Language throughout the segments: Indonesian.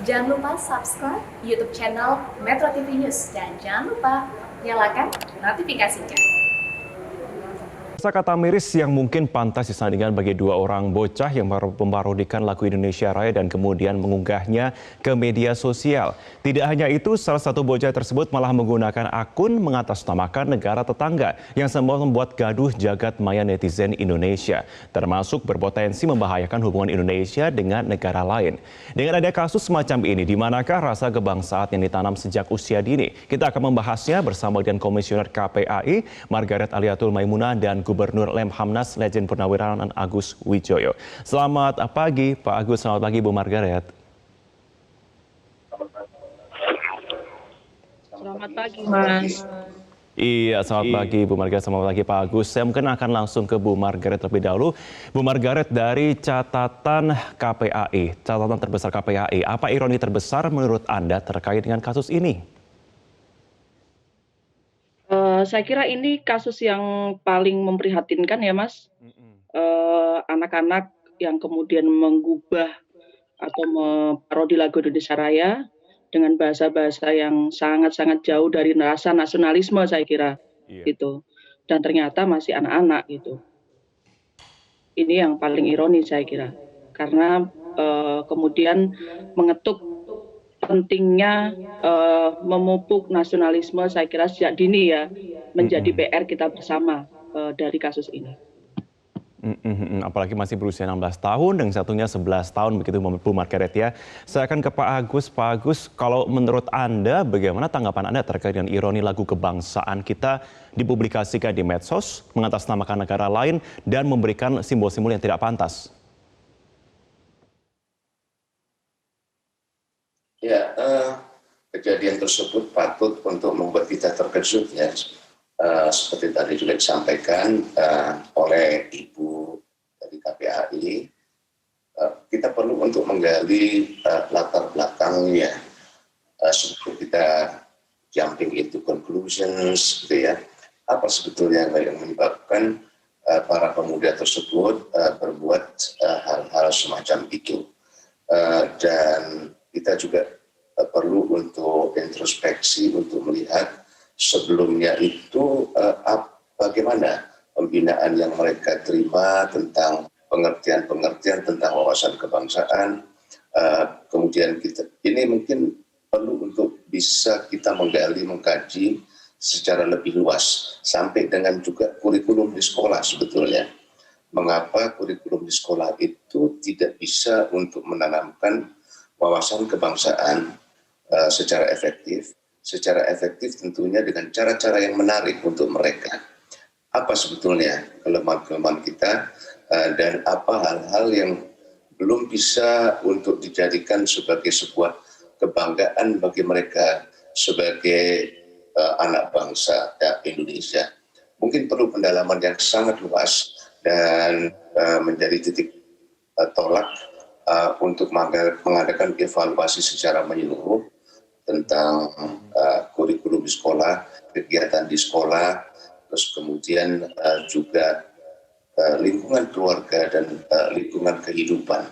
Jangan lupa subscribe YouTube channel Metro TV News dan jangan lupa nyalakan notifikasinya. Kata miris yang mungkin pantas disandingkan bagi dua orang bocah yang memparodikan lagu Indonesia Raya dan kemudian mengunggahnya ke media sosial. Tidak hanya itu, salah satu bocah tersebut malah menggunakan akun mengatasnamakan negara tetangga yang semua membuat gaduh jagat maya netizen Indonesia, termasuk berpotensi membahayakan hubungan Indonesia dengan negara lain. Dengan ada kasus semacam ini, di manakah rasa kebangsaan yang ditanam sejak usia dini? Kita akan membahasnya bersama dengan Komisioner KPAI, Margaret Aliatul Maimunah, dan Gubernur Lemhamnas Legend Purnawirawan Agus Wijoyo. Selamat pagi Pak Agus, selamat pagi Bu Margaret. Selamat pagi Mas. Iya, selamat pagi Bu Margaret, selamat pagi Pak Agus. Saya mungkin akan langsung ke Bu Margaret terlebih dahulu. Bu Margaret, dari catatan KPAI, catatan terbesar KPAI, apa ironi terbesar menurut Anda terkait dengan kasus ini? Saya kira ini kasus yang paling memprihatinkan ya Mas. Anak-anak yang kemudian menggubah atau memparodi lagu Indonesia Raya dengan bahasa-bahasa yang sangat-sangat jauh dari rasa nasionalisme saya kira, gitu. Dan ternyata masih anak-anak gitu. Ini yang paling ironis saya kira, karena kemudian mengetuk pentingnya memupuk nasionalisme saya kira sejak dini ya, menjadi PR kita bersama dari kasus ini. Apalagi masih berusia 16 tahun dan satunya 11 tahun begitu Bu Margaret ya. Saya akan ke Pak Agus. Pak Agus, kalau menurut Anda bagaimana tanggapan Anda terkait dengan ironi lagu kebangsaan kita dipublikasikan di medsos, mengatasnamakan negara lain dan memberikan simbol-simbol yang tidak pantas? Ya, kejadian tersebut patut untuk membuat kita terkejut ya. Seperti tadi juga disampaikan oleh Ibu dari KPAI, kita perlu untuk menggali latar belakangnya sebelum kita jumping into conclusions, gitu ya. Apa sebetulnya yang menyebabkan para pemuda tersebut berbuat hal-hal semacam itu, dan kita juga perlu untuk introspeksi untuk melihat sebelumnya itu bagaimana pembinaan yang mereka terima tentang pengertian-pengertian tentang wawasan kebangsaan. Kemudian ini mungkin perlu untuk bisa kita menggali, mengkaji secara lebih luas sampai dengan juga kurikulum di sekolah sebetulnya. Mengapa kurikulum di sekolah itu tidak bisa untuk menanamkan wawasan kebangsaan secara efektif tentunya dengan cara-cara yang menarik untuk mereka. Apa sebetulnya kelemahan-kelemahan kita dan apa hal-hal yang belum bisa untuk dijadikan sebagai sebuah kebanggaan bagi mereka sebagai anak bangsa Indonesia. Mungkin perlu pendalaman yang sangat luas dan menjadi titik tolak untuk mengadakan evaluasi secara menyeluruh tentang kurikulum di sekolah, kegiatan di sekolah, terus kemudian juga lingkungan keluarga dan lingkungan kehidupan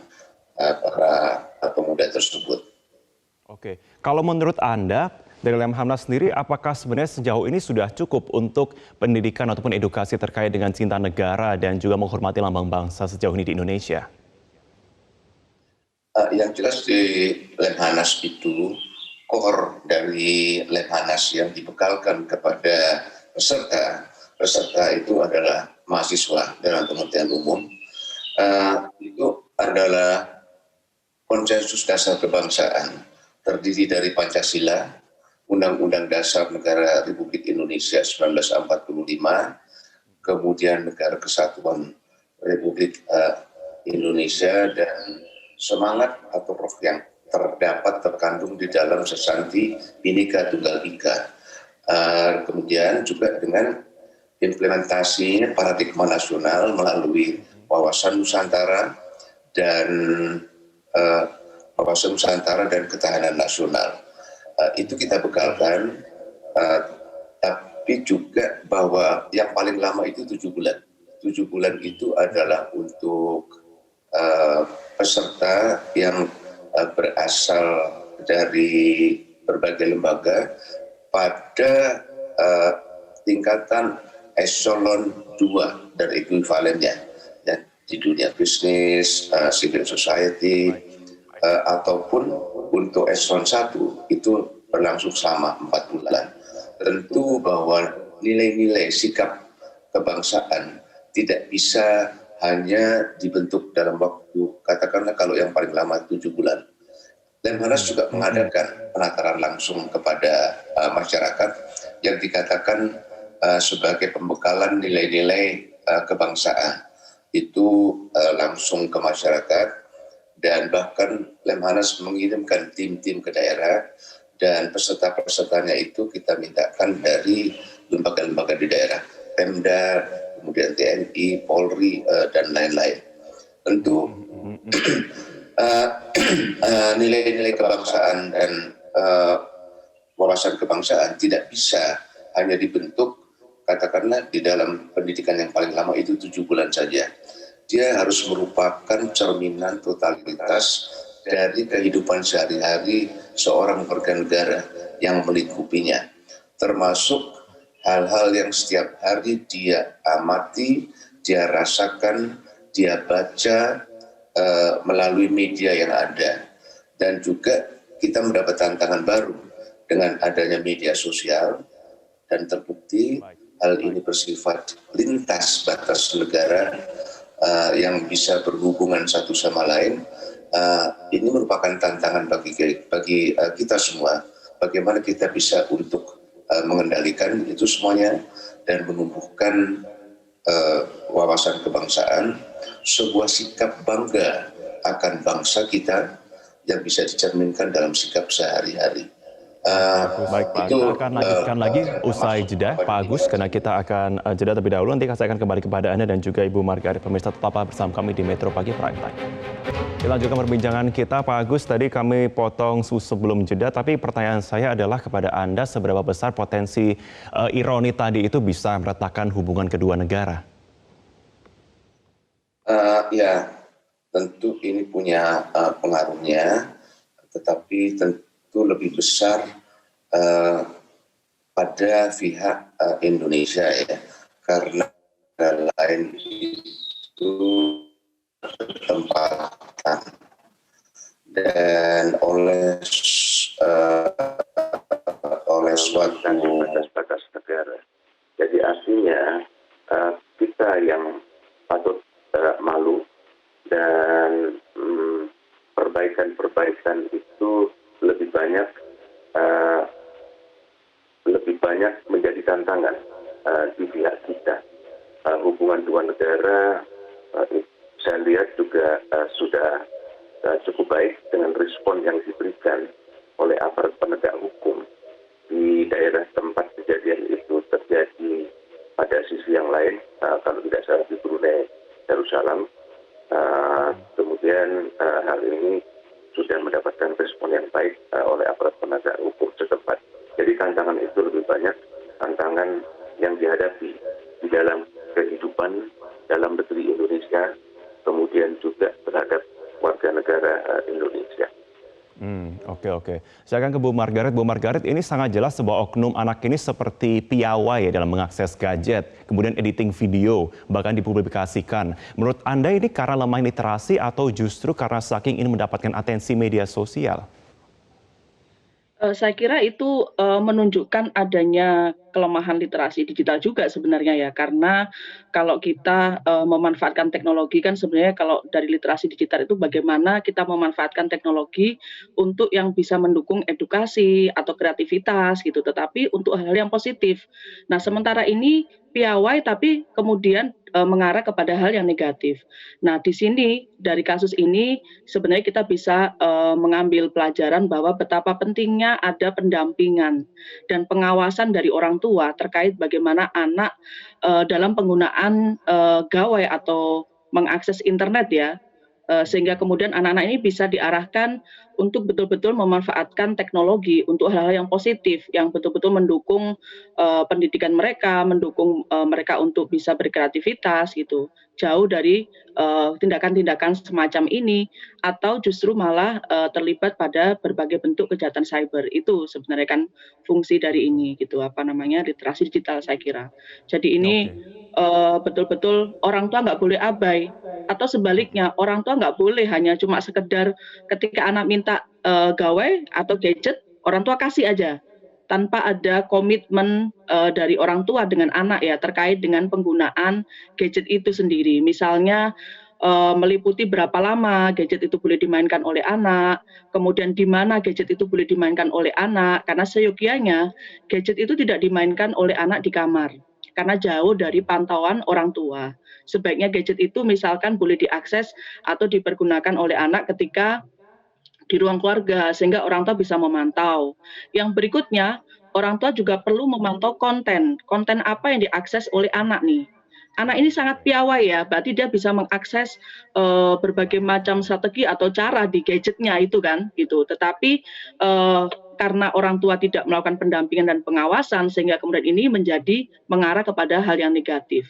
para pemuda tersebut. Oke, kalau menurut Anda dari Lemhamnas sendiri, apakah sebenarnya sejauh ini sudah cukup untuk pendidikan ataupun edukasi terkait dengan cinta negara dan juga menghormati lambang bangsa sejauh ini di Indonesia? Yang jelas di Lemhanas itu, core dari Lemhanas yang dibekalkan kepada peserta itu adalah mahasiswa dalam pengertian umum, itu adalah konsensus dasar kebangsaan terdiri dari Pancasila, Undang-Undang Dasar Negara Republik Indonesia 1945, kemudian Negara Kesatuan Republik Indonesia, dan semangat atau roh yang terkandung di dalam sesanti Bhinneka Tunggal Ika. Kemudian juga dengan implementasinya paradigma nasional melalui wawasan Nusantara dan ketahanan nasional. Itu kita bekalkan, tapi juga bahwa yang paling lama itu 7 bulan. 7 bulan itu adalah untuk peserta yang berasal dari berbagai lembaga pada tingkatan eselon 2 dan ekuivalennya, ya, di dunia bisnis, civil society, ataupun untuk eselon 1 itu berlangsung selama 4 bulan. Tentu bahwa nilai-nilai sikap kebangsaan tidak bisa hanya dibentuk dalam waktu, katakanlah kalau yang paling lama 7 bulan. Lemhanas juga mengadakan penataran langsung kepada masyarakat yang dikatakan sebagai pembekalan nilai-nilai kebangsaan. Itu langsung ke masyarakat, dan bahkan Lemhanas mengirimkan tim-tim ke daerah, dan peserta-pesertanya itu kita mintakan dari lembaga-lembaga di daerah, Pemda, kemudian TNI, Polri, dan lain-lain. Tentu nilai-nilai kebangsaan dan wawasan kebangsaan tidak bisa hanya dibentuk katakanlah di dalam pendidikan yang paling lama itu 7 bulan saja. Dia harus merupakan cerminan totalitas dari kehidupan sehari-hari seorang warga negara yang melingkupinya, termasuk hal-hal yang setiap hari dia amati, dia rasakan, dia baca melalui media yang ada. Dan juga kita mendapat tantangan baru dengan adanya media sosial, dan terbukti hal ini bersifat lintas batas negara yang bisa berhubungan satu sama lain. Ini merupakan tantangan bagi kita semua, bagaimana kita bisa untuk mengendalikan itu semuanya dan menumbuhkan wawasan kebangsaan, sebuah sikap bangga akan bangsa kita yang bisa dicerminkan dalam sikap sehari-hari. Baik Pak, kita akan lanjutkan lagi usai jeda Pak Agus, karena kita akan jeda terlebih dahulu. Nanti saya akan kembali kepada Anda dan juga Ibu Margaret. Pemirsa, tetaplah bersama kami di Metro Pagi Prime Time. Kita lanjutkan perbincangan kita, Pak Agus. Tadi kami potong sebelum jeda, tapi pertanyaan saya adalah kepada Anda, seberapa besar potensi ironi tadi itu bisa meretakkan hubungan kedua negara? Ya, tentu ini punya pengaruhnya, tetapi tentu lebih besar pada pihak Indonesia, ya, karena lain itu tempatan dan oleh suatu batas negara. Jadi artinya kita yang patut malu, dan perbaikan itu lebih banyak menjadi tantangan di pihak kita. Hubungan dua negara saya lihat juga sudah cukup baik dengan respon yang diberikan oleh aparat penegak hukum di daerah tempat kejadian itu terjadi. Pada sisi yang lain, kalau tidak salah di Brunei Darussalam, kemudian hal ini sudah mendapatkan respon yang baik oleh aparat penegak hukum setempat. Jadi tantangan itu lebih banyak tantangan yang dihadapi di dalam kehidupan dalam negeri Indonesia, kemudian juga terhadap warga negara Indonesia. Oke. Saya akan ke Bu Margaret. Bu Margaret, ini sangat jelas sebuah oknum anak ini seperti piawai dalam mengakses gadget, kemudian editing video, bahkan dipublikasikan. Menurut Anda ini karena lemah literasi atau justru karena saking ingin mendapatkan atensi media sosial? Saya kira itu menunjukkan adanya kelemahan literasi digital juga sebenarnya ya, karena kalau kita memanfaatkan teknologi kan sebenarnya kalau dari literasi digital itu bagaimana kita memanfaatkan teknologi untuk yang bisa mendukung edukasi atau kreativitas gitu, tetapi untuk hal-hal yang positif. Nah, sementara ini piawai tapi kemudian mengarah kepada hal yang negatif. Nah, di sini dari kasus ini sebenarnya kita bisa mengambil pelajaran bahwa betapa pentingnya ada pendampingan dan pengawasan dari orang tua terkait bagaimana anak dalam penggunaan gawai atau mengakses internet ya, sehingga kemudian anak-anak ini bisa diarahkan untuk betul-betul memanfaatkan teknologi untuk hal-hal yang positif, yang betul-betul mendukung pendidikan mereka, mendukung mereka untuk bisa berkreativitas gitu. Jauh dari tindakan-tindakan semacam ini, atau justru malah terlibat pada berbagai bentuk kejahatan cyber. Itu sebenarnya kan fungsi dari ini gitu, literasi digital saya kira. Jadi ini Oke. betul-betul orang tua nggak boleh abai, atau sebaliknya orang tua nggak boleh hanya cuma sekedar ketika anak minta gawai atau gadget, orang tua kasih aja tanpa ada komitmen dari orang tua dengan anak ya terkait dengan penggunaan gadget itu sendiri. Misalnya meliputi berapa lama gadget itu boleh dimainkan oleh anak, kemudian di mana gadget itu boleh dimainkan oleh anak, karena seyogianya gadget itu tidak dimainkan oleh anak di kamar, karena jauh dari pantauan orang tua. Sebaiknya gadget itu misalkan boleh diakses atau dipergunakan oleh anak ketika di ruang keluarga, sehingga orang tua bisa memantau. Yang berikutnya, orang tua juga perlu memantau konten apa yang diakses oleh anak nih. Anak ini sangat piawai ya, berarti dia bisa mengakses berbagai macam strategi atau cara di gadgetnya itu kan, gitu. Tetapi karena orang tua tidak melakukan pendampingan dan pengawasan, sehingga kemudian ini menjadi mengarah kepada hal yang negatif.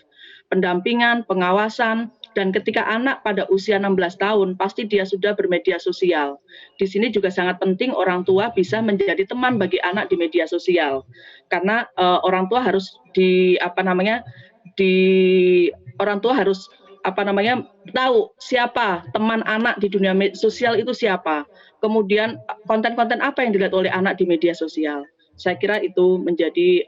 Pendampingan, pengawasan, dan ketika anak pada usia 16 tahun, pasti dia sudah bermedia sosial. Di sini juga sangat penting orang tua bisa menjadi teman bagi anak di media sosial. Karena orang tua harus orang tua harus tahu siapa teman anak di dunia sosial itu siapa. Kemudian konten-konten apa yang dilihat oleh anak di media sosial. Saya kira itu menjadi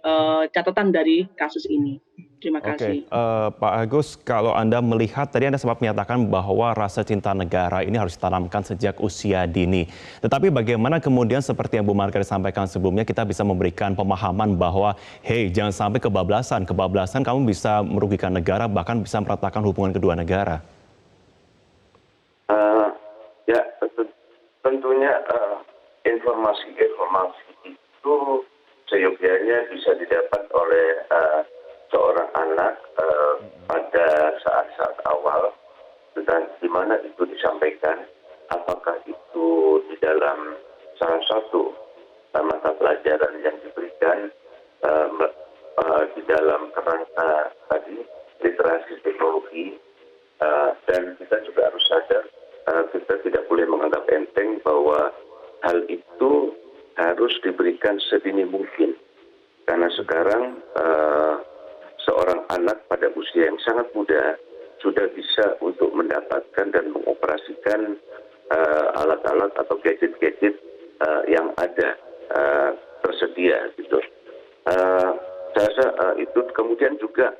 catatan dari kasus ini. Terima kasih. Oke, Pak Agus, kalau Anda melihat tadi Anda sempat menyatakan bahwa rasa cinta negara ini harus ditanamkan sejak usia dini. Tetapi bagaimana kemudian seperti yang Bu Margaret sampaikan sebelumnya, kita bisa memberikan pemahaman bahwa, hey, jangan sampai kebablasan. Kebablasan kamu bisa merugikan negara, bahkan bisa meratakan hubungan kedua negara. Ya, tentunya informasi itu seyogyanya bisa didapat oleh seorang anak pada saat-saat awal, dan di mana itu disampaikan, apakah itu di dalam salah satu mata pelajaran yang diberikan di dalam kerangka tadi literasi teknologi, dan kita juga harus sadar kita tidak boleh menganggap enteng bahwa hal itu harus diberikan sedini mungkin, karena sekarang seorang anak pada usia yang sangat muda sudah bisa untuk mendapatkan dan mengoperasikan alat-alat atau gadget-gadget yang ada tersedia gitu. Saya rasa itu kemudian juga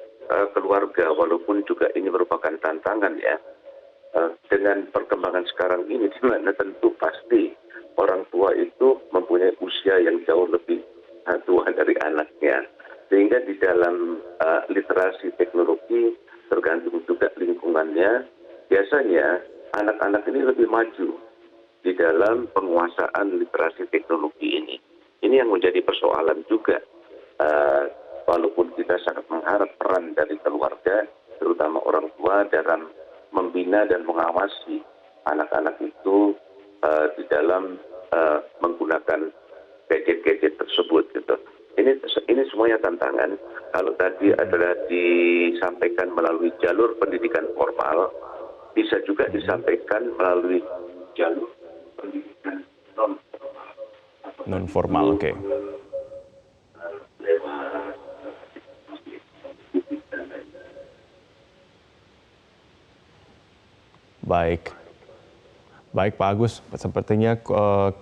keluarga, walaupun juga ini merupakan tantangan ya, dengan perkembangan sekarang ini, di mana tentu pasti orang tua itu mempunyai usia yang jauh lebih tua dari anaknya. Sehingga di dalam literasi teknologi tergantung juga lingkungannya, biasanya anak-anak ini lebih maju di dalam penguasaan literasi teknologi ini. Ini yang menjadi persoalan juga, walaupun kita sangat mengharap peran dari keluarga, terutama orang tua dalam membina dan mengawasi anak-anak itu di dalam menggunakan gadget-gadget tersebut gitu. Ini semuanya tantangan. Kalau tadi adalah disampaikan melalui jalur pendidikan formal, bisa juga disampaikan melalui jalur pendidikan non formal. Oke. Baik Pak Agus, sepertinya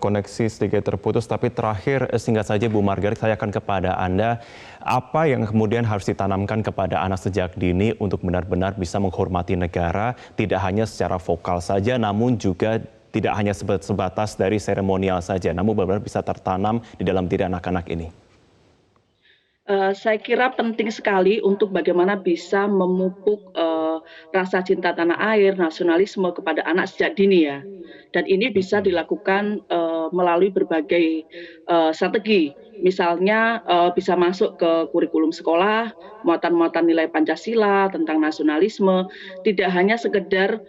koneksi sedikit terputus, tapi terakhir singkat saja Bu Margaret, saya akan kepada Anda, apa yang kemudian harus ditanamkan kepada anak sejak dini untuk benar-benar bisa menghormati negara, tidak hanya secara vokal saja, namun juga tidak hanya sebatas dari seremonial saja, namun benar-benar bisa tertanam di dalam diri anak-anak ini? Saya kira penting sekali untuk bagaimana bisa memupuk rasa cinta tanah air, nasionalisme kepada anak sejak dini ya. Dan ini bisa dilakukan melalui berbagai strategi. Misalnya bisa masuk ke kurikulum sekolah, muatan-muatan nilai Pancasila tentang nasionalisme, tidak hanya sekedar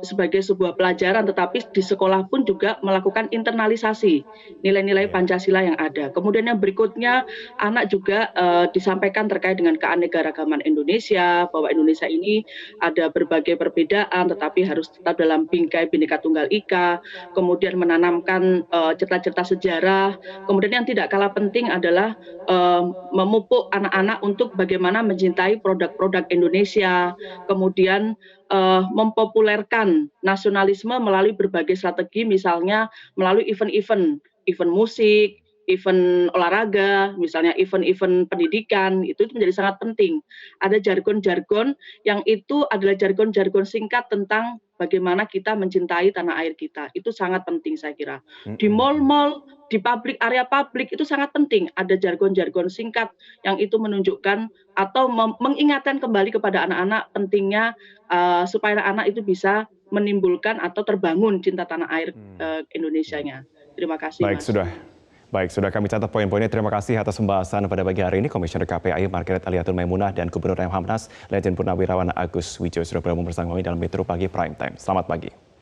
sebagai sebuah pelajaran, tetapi di sekolah pun juga melakukan internalisasi nilai-nilai Pancasila yang ada. Kemudian yang berikutnya, anak juga disampaikan terkait dengan keanekaragaman Indonesia, bahwa Indonesia ini ada berbagai perbedaan, tetapi harus tetap dalam bingkai Bhinneka Tunggal Ika. Kemudian menanamkan cerita-cerita sejarah. Kemudian yang tidak kalah penting adalah memupuk anak-anak untuk bagaimana mencintai produk-produk Indonesia. Kemudian mempopulerkan nasionalisme melalui berbagai strategi, misalnya melalui event musik, event olahraga, misalnya event pendidikan, itu menjadi sangat penting. Ada jargon-jargon yang itu adalah jargon-jargon singkat tentang bagaimana kita mencintai tanah air kita. Itu sangat penting saya kira. Di mall-mall, di area publik itu sangat penting. Ada jargon-jargon singkat yang itu menunjukkan atau mengingatkan kembali kepada anak-anak pentingnya supaya anak itu bisa menimbulkan atau terbangun cinta tanah air Indonesianya. Terima kasih, Mas. Sudah kami catat poin-poinnya. Terima kasih atas pembahasan pada pagi hari ini. Komisioner KPAI Margaret Aliatul Maimunah dan Gubernur Lemhanas Lejen Purnawirawan Agus Wijoyo sudah bergabung bersama kami dalam Metro Pagi Prime Time. Selamat pagi.